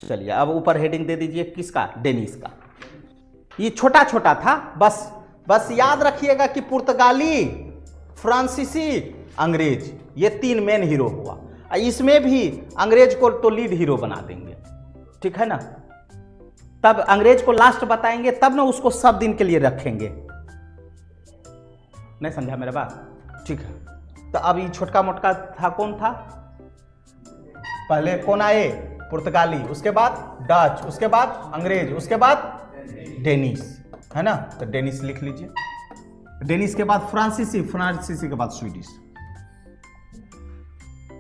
चलिए अब ऊपर हेडिंग दे दीजिए किसका, डेनिस का। ये छोटा छोटा था, बस याद रखिएगा कि पुर्तगाली, फ्रांसीसी, अंग्रेज, ये तीन मेन हीरो हुआ। इसमें भी अंग्रेज को तो लीड हीरो बना देंगे, ठीक है ना। तब अंग्रेज को लास्ट बताएंगे, तब ना उसको सब दिन के लिए रखेंगे। नहीं समझा मेरा बात, ठीक है। तो अब ये छोटका मोटका था, कौन था पहले, कौन आए, पुर्तगाली, उसके बाद डच, उसके बाद अंग्रेज, उसके बाद डेनिस, है ना। तो डेनिस लिख लीजिए। डेनिस के बाद फ्रांसीसी, फ्रांसीसी के बाद स्वीडिश।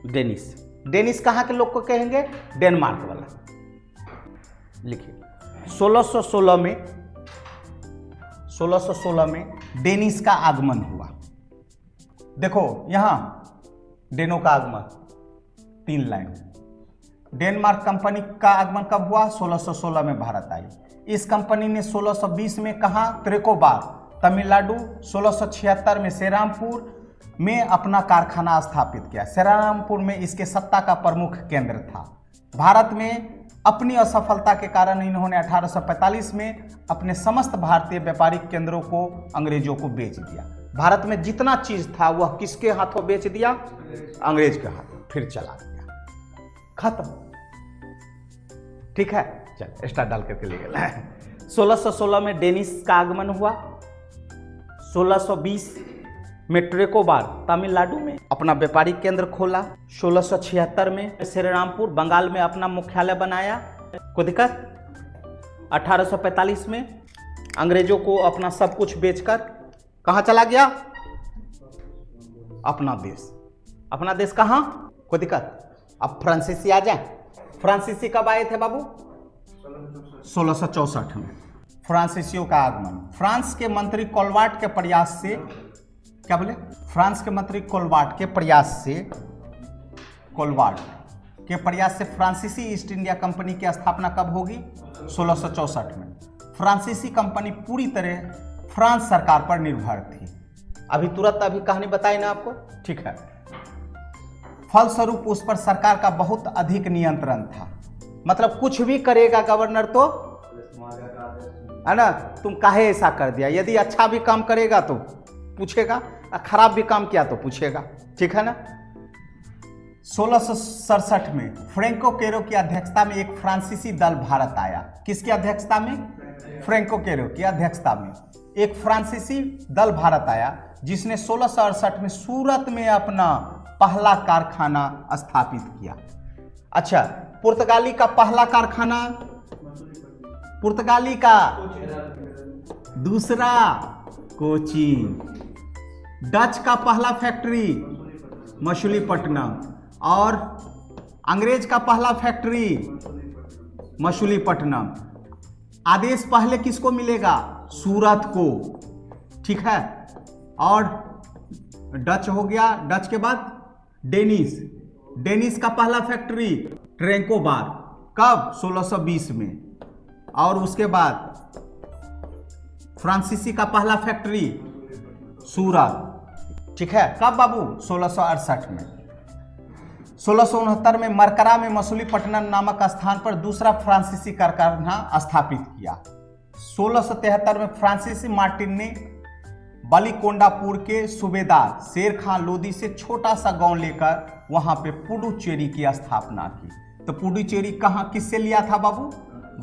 डेनिस, डेनिस कहाँ के लोग को कहेंगे, डेनमार्क वाला। लिखिए 1616 में डेनिस का आगमन हुआ। देखो यहां डेनो का आगमन 3 लाइन। डेनमार्क कंपनी का आगमन कब हुआ, 1616 में भारत आई। इस कंपनी ने 1620 में कहा त्रिकोबार, तमिलनाडु, 1676 में श्रीरामपुर में अपना कारखाना स्थापित किया। श्रीरामपुर में इसके सत्ता का प्रमुख केंद्र था। भारत में अपनी असफलता के कारण इन्होंने 1845 में अपने समस्त भारतीय व्यापारिक केंद्रों को अंग्रेजों को बेच दिया। भारत में जितना चीज था वह किसके हाथों बेच दिया, अंग्रेज के हाथों, फिर चला गया, खत्म, ठीक है। चल स्टार डाल करके ले गया। 1616 में डेनिस का आगमन हुआ। 1620 में ट्रेकोबार तमिलनाडु में अपना व्यापारिक केंद्र खोला। 1676 में श्रीरामपुर बंगाल में अपना मुख्यालय बनाया। कोई दिक्कत। 1845 में अंग्रेजों को अपना सब कुछ बेचकर कहां चला गया, अपना देश। अपना देश कहां, कोई दिक्कत। अब फ्रांसीसी आ जाए। फ्रांसीसी कब आए थे बाबू, 1664 में फ्रांसीसियों का आगमन। फ्रांस के मंत्री कोलवाट के प्रयास से, क्या बोले, फ्रांस के मंत्री कोलवाट के प्रयास से फ्रांसीसी ईस्ट इंडिया कंपनी की स्थापना कब होगी, 1664 में। फ्रांसीसी कंपनी पूरी तरह फ्रांस सरकार पर निर्भर थी। अभी तुरंत अभी कहानी बताई ना आपको, ठीक है। फलस्वरूप उस पर सरकार का बहुत अधिक नियंत्रण था। मतलब कुछ भी करेगा गवर्नर तो, है ना, तुम काहे ऐसा कर दिया। यदि अच्छा भी काम करेगा तो पूछेगा, खराब भी काम किया तो पूछेगा, ठीक है ना। 1667 में फ्रैंको केरो की अध्यक्षता में एक फ्रांसीसी दल भारत आया। किसकी अध्यक्षता में, फ्रैंको केरो की अध्यक्षता में एक फ्रांसीसी दल भारत आया, जिसने 1668 में सूरत में अपना पहला कारखाना स्थापित किया। अच्छा, पुर्तगाली का पहला कारखाना, पुर्तगाली का दूसरा कोचीन, डच का पहला फैक्ट्री मछलीपट्टनम, और अंग्रेज का पहला फैक्ट्री मछलीपट्टनम। आदेश पहले किसको मिलेगा, सूरत को, ठीक है। और डच हो गया, डच के बाद डेनिस, डेनिस का पहला फैक्ट्री ट्रेकोबार, कब, 1620 में। और उसके बाद फ्रांसीसी का पहला फैक्ट्री सूरत, ठीक है। कब बाबू, 1668 में। 1669 में मरकरा में मछलीपट्टनम नामक स्थान पर दूसरा फ्रांसीसी कारखाना स्थापित किया। 1673 में फ्रांसीसी मार्टिन ने बालीकोंडापुर के सूबेदार शेर खां लोदी से छोटा सा गांव लेकर वहां पे पुडुचेरी की स्थापना की। तो पुडुचेरी कहाँ किससे लिया था बाबू,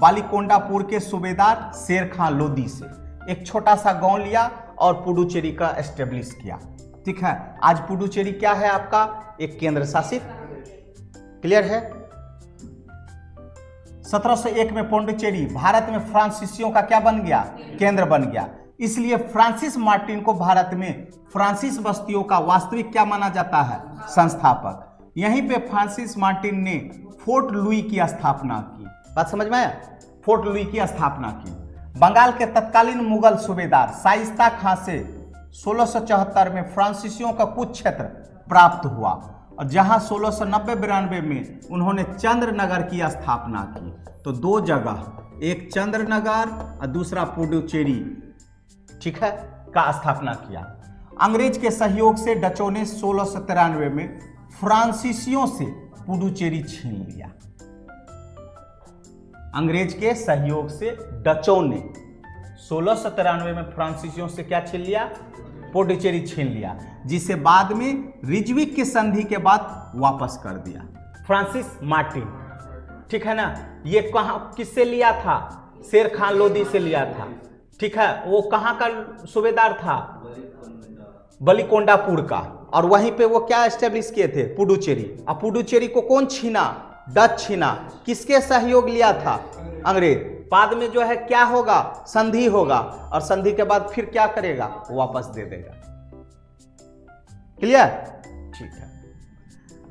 बालीकोंडापुर के सूबेदार शेर खां लोदी से एक छोटा सा गांव लिया और पुडुचेरी का एस्टेब्लिश किया, ठीक है। आज पुडुचेरी क्या है आपका, एक केंद्र शासित, क्लियर है। 1701 में पुडुचेरी भारत में फ्रांसीसियों का क्या बन गया, केंद्र बन गया। इसलिए फ्रांसिस मार्टिन को भारत में फ्रांसीस बस्तियों का वास्तविक क्या माना जाता है, संस्थापक। यहीं पे फ्रांसिस मार्टिन ने फोर्ट लुई की स्थापना की। बात समझ में आया, फोर्ट लुई की स्थापना की। बंगाल के तत्कालीन मुगल सूबेदार शाइस्ता खां से 1674 में फ्रांसीसियों का कुछ क्षेत्र प्राप्त हुआ, और जहां 1690-92 में उन्होंने चंद्रनगर की स्थापना की। तो 2 जगह, एक चंद्रनगर और दूसरा पुडुचेरी, ठीक है, का स्थापना किया। अंग्रेज के सहयोग से डचों ने 1693 में फ्रांसीसियों से पुडुचेरी छीन लिया। अंग्रेज के सहयोग से डचों ने 1693 में फ्रांसीसियों से क्या छीन लिया? पुडुचेरी छीन लिया, जिसे बाद में रिजविक की संधि के बाद वापस कर दिया। फ्रांसिस मार्टिन, ठीक है ना, ये कहाँ किससे लिया था? शेर खान लोदी से लिया था, ठीक है। वो कहाँ का सूबेदार था? बलिकोंडापुर का। और वहीं पे वो क्या एस्टेब्लिश किए थे? पुडुचेरी। अब पुडुचेरी को कौन छीना? डच छीना। किसके सहयोग लिया था? अंग्रेज। बाद में जो है क्या होगा? संधि होगा, और संधि के बाद फिर क्या करेगा? वापस दे देगा। क्लियर? ठीक है।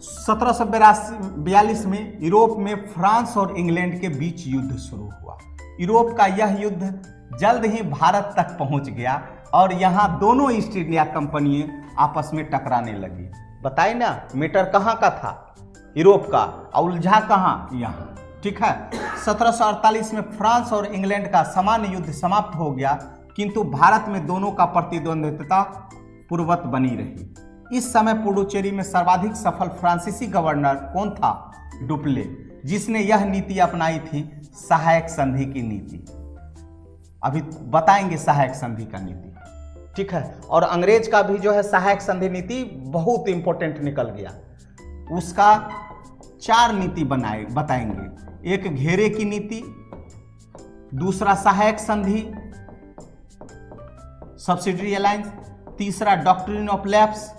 1742 में यूरोप में फ्रांस और इंग्लैंड के बीच युद्ध शुरू हुआ। यूरोप का यह युद्ध जल्द ही भारत तक पहुंच गया और यहाँ दोनों ईस्ट इंडिया कंपनियां आपस में टकराने लगी। बताए ना, मैटर कहाँ का था? यूरोप का। और उलझा कहाँ? यहाँ, ठीक है। 1748 में फ्रांस और इंग्लैंड का सामान्य युद्ध समाप्त हो गया, किंतु भारत में दोनों का प्रतिद्वंद्विता पूर्ववत बनी रही। इस समय पुडुचेरी में सर्वाधिक सफल फ्रांसीसी गवर्नर कौन था? डुप्ले, जिसने यह नीति अपनाई थी, सहायक संधि की नीति। अभी बताएंगे सहायक संधि का नीति, ठीक है। और अंग्रेज का भी जो है सहायक संधि नीति बहुत इंपॉर्टेंट निकल गया। उसका 4 नीति बताएंगे। एक घेरे की नीति, दूसरा सहायक संधि सब्सिडरी अलायंस, तीसरा डॉक्ट्रिन ऑफ लैप्स,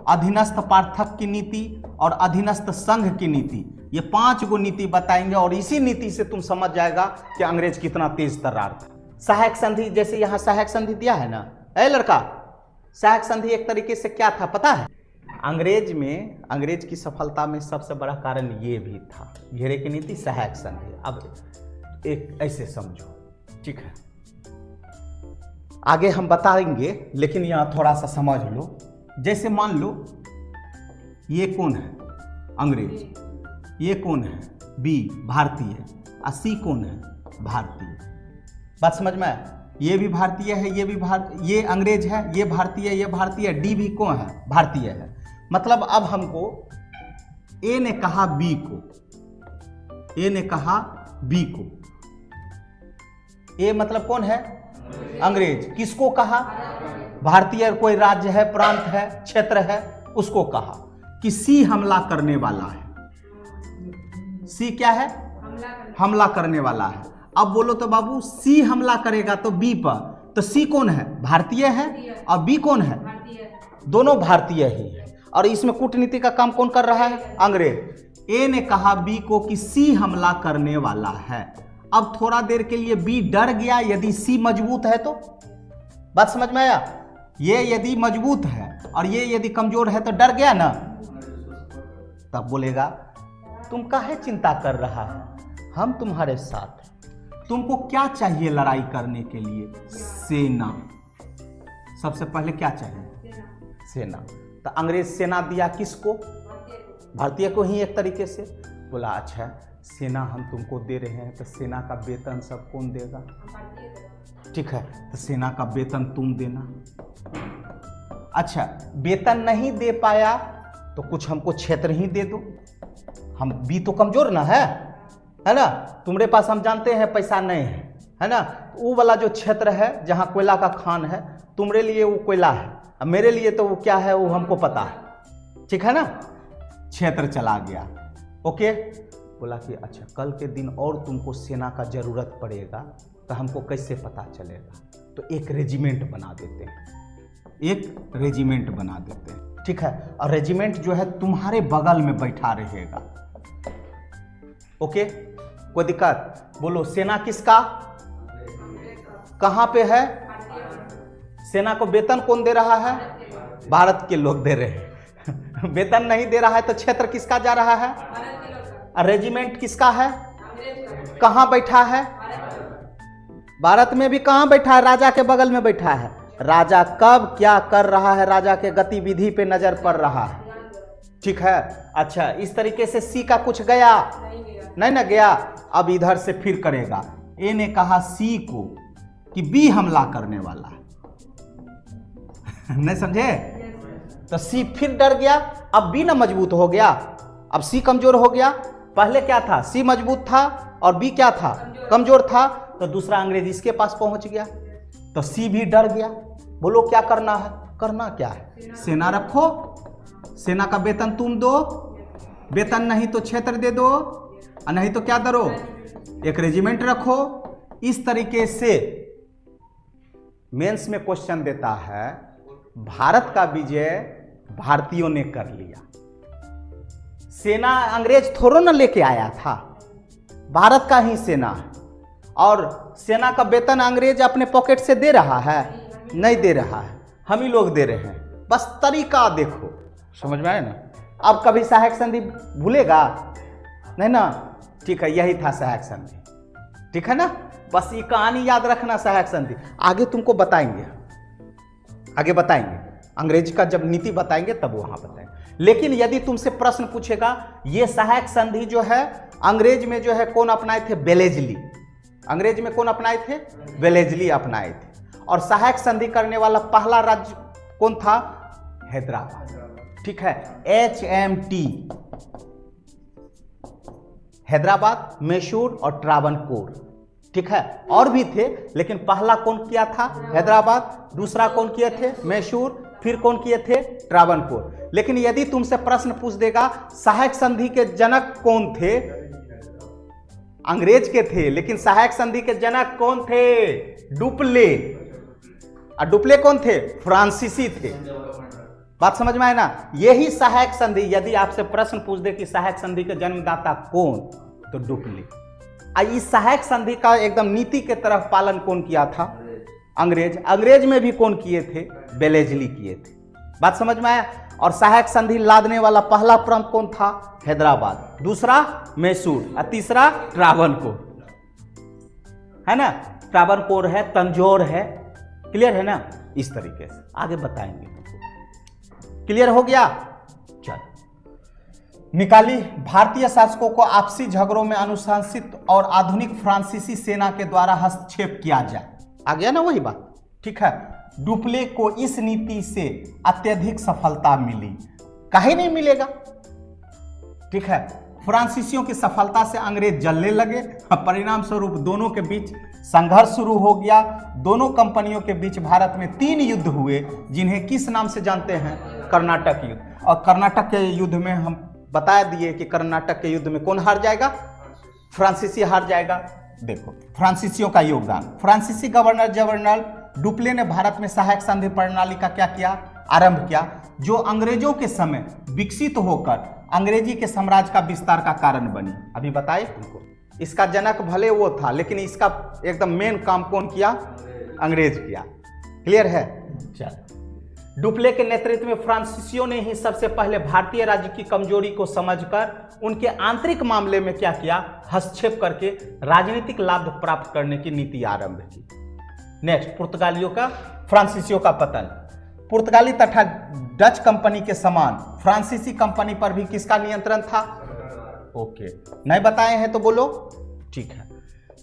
अधीनस्थ पार्थक की नीति और अधीनस्थ संघ की नीति। ये 5 गो नीति बताएंगे और इसी नीति से तुम समझ जाएगा कि अंग्रेज कितना तेज तर्रार था। सहायक संधि, जैसे यहां सहायक संधि दिया है ना, ए लड़का, सहायक संधि एक तरीके से क्या था पता है? अंग्रेज की सफलता में सबसे बड़ा कारण ये भी था, घेरे की नीति, सहायक संधि। अब एक ऐसे समझो, ठीक है। आगे हम बताएंगे, लेकिन यहां थोड़ा सा समझ लो। जैसे मान लो ये कौन है? अंग्रेज। ये कौन है? बी, भारतीय। और सी कौन है? भारतीय। बात समझ में? ये भी भारतीय है, ये भी ये अंग्रेज है, ये भारतीय, ये भारतीय। डी भी कौन है? भारतीय है। मतलब अब हमको ए ने कहा बी को, ए ने कहा बी को। ए मतलब कौन है? अंग्रेज। किसको कहा? भारतीय। कोई राज्य है, प्रांत है, क्षेत्र है, उसको कहा कि सी हमला करने वाला है। सी क्या है? हमला करने वाला है। अब बोलो तो बाबू, सी हमला करेगा तो बी पर, तो सी कौन है? भारतीय है। और बी कौन है? दोनों भारतीय ही है। और इसमें कूटनीति का काम कौन कर रहा है? अंग्रेज। ए ने कहा बी को कि सी हमला करने वाला है। अब थोड़ा देर के लिए बी डर गया, यदि सी मजबूत है तो। बात समझ में आया? ये यदि मजबूत है और ये यदि कमजोर है तो डर गया ना, तब बोलेगा तुम काहे चिंता कर रहा है, हम तुम्हारे साथ हैं। तुमको क्या चाहिए लड़ाई करने के लिए? सेना। सबसे पहले क्या चाहिए? सेना। तो अंग्रेज सेना दिया किसको? भारतीय को ही एक तरीके से। बोला अच्छा सेना हम तुमको दे रहे हैं, तो सेना का वेतन सब कौन देगा? ठीक है, तो सेना का वेतन तुम देना। अच्छा, वेतन नहीं दे पाया तो कुछ हमको क्षेत्र ही दे दो। हम भी तो कमजोर ना है ना? तुम्हारे पास हम जानते हैं पैसा नहीं है ना? वो वाला जो क्षेत्र है जहाँ कोयला का खान है, तुम्हारे लिए वो कोयला है, अब मेरे लिए तो वो क्या है वो हमको पता है, ठीक है ना? क्षेत्र चला गया। ओके, बोला कि अच्छा कल के दिन और तुमको सेना का जरूरत पड़ेगा तो हमको कैसे पता चलेगा? तो एक रेजिमेंट बना देते हैं, एक रेजिमेंट बना देते हैं, ठीक है? और रेजिमेंट जो है तुम्हारे बगल में बैठा रहेगा। ओके, कोई दिक्कत? बोलो सेना किसका? कहां पे है? सेना को वेतन कौन दे रहा है? भारत के लोग दे रहे हैं। वेतन नहीं दे रहा है तो क्षेत्र किसका जा रहा है? रेजिमेंट किसका है? कहां बैठा है? भारत में भी कहां बैठा है? राजा के बगल में बैठा है। राजा कब क्या कर रहा है, राजा के गतिविधि पे नजर पड़ रहा है, ठीक है? अच्छा, इस तरीके से सी का कुछ गया नहीं ना गया। अब इधर से फिर करेगा। ए ने कहा सी को कि बी हमला करने वाला है। नहीं समझे? तो सी फिर डर गया। अब बी ना मजबूत हो गया, अब सी कमजोर हो गया। पहले क्या था? सी मजबूत था, और बी क्या था, कमजोर था, तो दूसरा अंग्रेज इसके पास पहुंच गया, तो सी भी डर गया। बोलो क्या करना है, करना क्या है, सेना रखो, सेना का वेतन तुम दो, वेतन नहीं तो क्षेत्र दे दो, और नहीं तो क्या करो, एक रेजिमेंट रखो। इस तरीके से मेंस में क्वेश्चन देता है, भारत का विजय भारतीयों ने कर लिया, सेना अंग्रेज थोड़ा ना लेके आया था, भारत का ही सेना है, और सेना का वेतन अंग्रेज अपने पॉकेट से दे रहा है, नहीं दे रहा है, हम ही लोग दे रहे हैं। बस तरीका देखो, समझ में आए ना। अब कभी सहायक संधि भूलेगा नहीं ना, ठीक है, यही था सहायक संधि, ठीक है ना। बस ये कहानी याद रखना, सहायक संधि आगे तुमको बताएंगे, आगे बताएंगे, अंग्रेज का जब नीति बताएंगे तब वहां बताएंगे। लेकिन यदि तुमसे प्रश्न पूछेगा, ये सहायक संधि जो है अंग्रेज में जो है कौन अपनाए थे, वेलेजली, अंग्रेज में कौन अपनाए थे, वेलेजली अपनाए थे। और सहायक संधि करने वाला पहला राज्य कौन था, हैदराबाद, ठीक है, HMT, हैदराबाद, मैसूर और ट्रावनकोर, ठीक है, और भी थे, लेकिन पहला कौन किया था, हैदराबाद, दूसरा कौन किए थे, मैसूर, फिर कौन किए थे, ट्रावनकोर। लेकिन यदि तुमसे प्रश्न पूछ देगा सहायक संधि के जनक कौन थे, अंग्रेज के थे, लेकिन सहायक संधि के जनक कौन थे, डुप्ले, और डुप्ले कौन थे, फ्रांसीसी थे। बात समझ में आए ना। यही सहायक संधि, यदि आपसे प्रश्न पूछ दे कि सहायक संधि के जन्मदाता कौन, तो डुप्ले। इस सहायक संधि का एकदम नीति के तरफ पालन कौन किया था, अंग्रेज। अंग्रेज में भी कौन किए थे, वेलेजली किए थे। बात समझ में आया। और सहायक संधि लादने वाला पहला प्रांत कौन था, हैदराबाद, दूसरा मैसूर और तीसरा ट्रावनकोर, है ना, ट्रावनकोर है, तंजौर है, क्लियर है ना। इस तरीके से आगे बताएंगे, क्लियर हो गया। चल निकाली, भारतीय शासकों को आपसी झगड़ों में अनुशासित और आधुनिक फ्रांसीसी सेना के द्वारा हस्तक्षेप किया जाए। आ गया ना वही बात, ठीक है। डुप्ले को इस नीति से अत्यधिक सफलता मिली, काहे नहीं मिलेगा, ठीक है। फ्रांसीसियों की सफलता से अंग्रेज जलने लगे, परिणाम स्वरूप दोनों के बीच संघर्ष शुरू हो गया। दोनों कंपनियों के बीच भारत में 3 युद्ध हुए, जिन्हें किस नाम से जानते हैं, कर्नाटक युद्ध। और कर्नाटक के युद्ध में हम बता दिए कि कर्नाटक के युद्ध में कौन हार जाएगा, फ्रांसीसी हार जाएगा। देखो फ्रांसीसियों का योगदान, फ्रांसीसी गवर्नर जनरल डुप्ले ने भारत में सहायक संधि प्रणाली का क्या किया, आरंभ किया, जो अंग्रेजों के समय विकसित होकर अंग्रेजी के साम्राज्य का विस्तार का कारण बनी। अभी बताए उनको, इसका जनक भले वो था, लेकिन इसका एकदम मेन काम कौन किया, अंग्रेज किया। क्लियर है। चल, डुप्ले के नेतृत्व में फ्रांसीसियों ने ही सबसे पहले भारतीय राज्य की कमजोरी को समझकर उनके आंतरिक मामले में क्या किया, हस्तक्षेप करके राजनीतिक लाभ प्राप्त करने की नीति आरंभ की। नेक्स्ट, पुर्तगालियों का फ्रांसीसियों का पतन। पुर्तगाली तथा डच कंपनी के समान फ्रांसीसी कंपनी पर भी किसका नियंत्रण था, ओके, नहीं बताए हैं तो बोलो, ठीक है।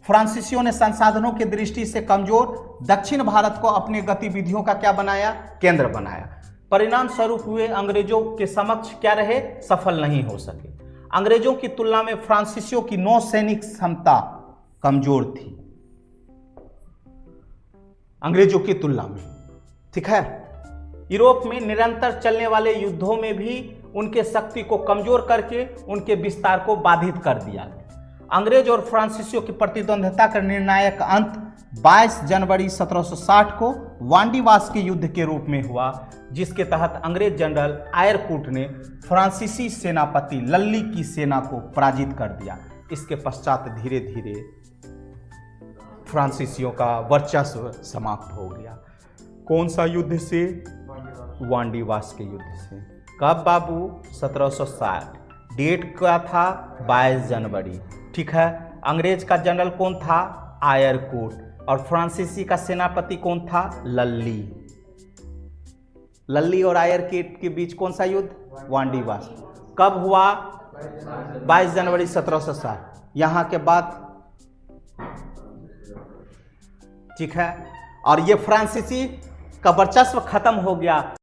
फ्रांसीसियों ने संसाधनों की दृष्टि से कमजोर दक्षिण भारत को अपनी गतिविधियों का क्या बनाया, केंद्र बनाया। परिणाम स्वरूप हुए अंग्रेजों के समक्ष क्या रहे, सफल नहीं हो सके। अंग्रेजों की तुलना में फ्रांसीसियों की नौसैनिक क्षमता कमजोर थी, अंग्रेजों की तुलना में, ठीक है। यूरोप में निरंतर चलने वाले युद्धों में भी उनके शक्ति को कमजोर करके उनके विस्तार को बाधित कर दिया। अंग्रेज और फ्रांसीसियों की प्रतिद्वंद्विता का निर्णायक अंत 22 जनवरी 1760 को वांडीवास के युद्ध के रूप में हुआ, जिसके तहत अंग्रेज जनरल आयरकूट ने फ्रांसीसी सेनापति लल्ली की सेना को पराजित कर दिया। इसके पश्चात धीरे धीरे फ्रांसीसियों का वर्चस्व समाप्त हो गया। कौन सा युद्ध से, वांडीवास के युद्ध से। कब बाबू, 1760। डेट क्या था, 22 जनवरी, ठीक है। अंग्रेज का जनरल कौन था, आयरकूट, और फ्रांसीसी का सेनापति कौन था, लल्ली। लल्ली और आयरकूट के बीच कौन सा युद्ध, वांडीवास। कब हुआ, 22 जनवरी 1760। यहां के बाद, ठीक है। और ये फ्रांसीसी का वर्चस्व खत्म हो गया।